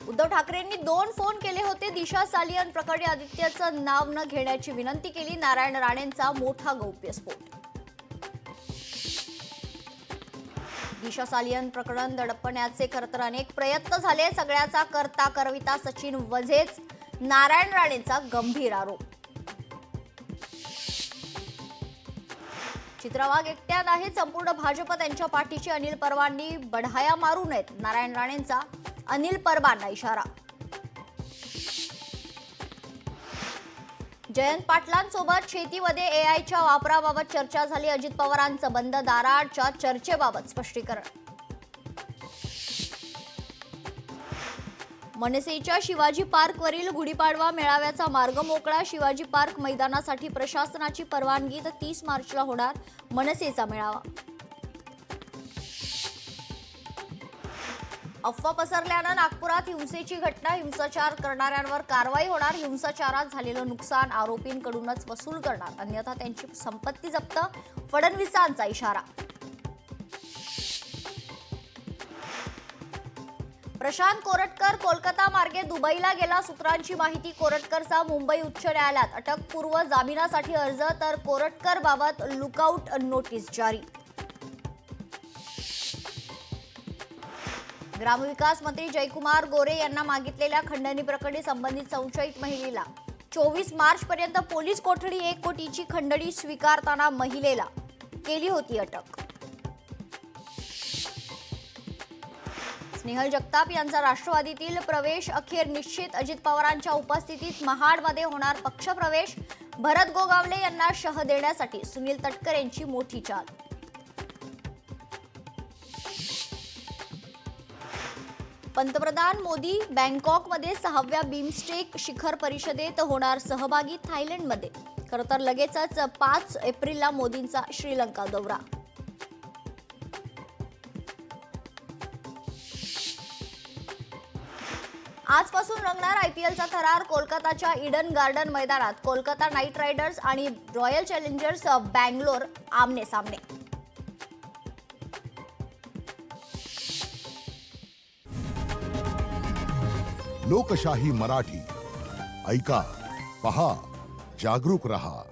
उद्धव ठाकरेंनी 2 फोन केले होते. दिशा सालियन प्रकरणी आदित्यचं नाव न घेण्याची विनंती केली. नारायण राणेंचा मोठा गौप्यस्फोट. दिशा सालियन प्रकरण दडपण्याचे खरं तर अनेक प्रयत्न झाले. सगळ्याचा करता करविता सचिन वझेच. नारायण राणेंचा गंभीर आरोप. चित्रवाघ एकट्या नाही, संपूर्ण भाजप त्यांच्या पाठीची. अनिल परबांनी बढाया मारू नयेत. नारायण राणेंचा अनिल परबांना इशारा. जयंत पाटलांसोबत शेतीमध्ये एआयच्या वापराबाबत चर्चा झाली. अजित पवारांचं बंद दाराच्या चर्चेबाबत स्पष्टीकरण. मनसेच्या शिवाजी पार्कवरील गुढीपाडवा मेळाव्याचा मार्ग मोकळा. शिवाजी पार्क मैदानासाठी प्रशासनाची परवानगी. तर 30 मार्चला होणार मनसेचा मेळावा. अफवा पसरल्यानं नागपुरात हिंसेची घटना. हिंसाचार करणाऱ्यांवर कारवाई होणार. हिंसाचारात झालेलं नुकसान आरोपींकडूनच वसूल करणार, अन्यथा त्यांची संपत्ती जप्त. फडणवीसांचा इशारा. प्रशांत कोरटकर कोलकाता मार्गे दुबईला गेला. सूत्रांची माहिती. कोरटकरचा मुंबई उच्च न्यायालयात अटकपूर्व जामिनासाठी अर्ज. तर कोरटकर बाबत लुकआउट नोटीस जारी. ग्रामविकास मंत्री जयकुमार गोरे यांना मागितलेल्या खंडणी प्रकरणी संबंधित संशयित महिलेला 24 मार्च पर्यंत पोलीस कोठडी. 1 कोटीची खंडणी स्वीकारताना महिलेला केली होती अटक. स्नेहल जगताप यांचा राष्ट्रवादीतील प्रवेश अखेर निश्चित. अजित पवारांच्या उपस्थितीत महाडमध्ये होणार पक्षप्रवेश. भरत गोगावले यांना शह देण्यासाठी सुनील तटकरे यांची मोठी चाल. पंतप्रधान मोदी बँकॉकमध्ये 6व्या बिमस्टेक शिखर परिषदेत होणार सहभागी. थायलंडमध्ये. खरं तर लगेचच 5 एप्रिलला मोदींचा श्रीलंका दौरा. आजपासून रंगणार आयपीएलचा थरार. कोलकाताच्या ईडन गार्डन मैदानात कोलकाता नाईट रायडर्स आणि रॉयल चॅलेंजर्स बँगलोर आमने सामने. लोकशाही मराठी ऐका, पहा, जागरूक रहा.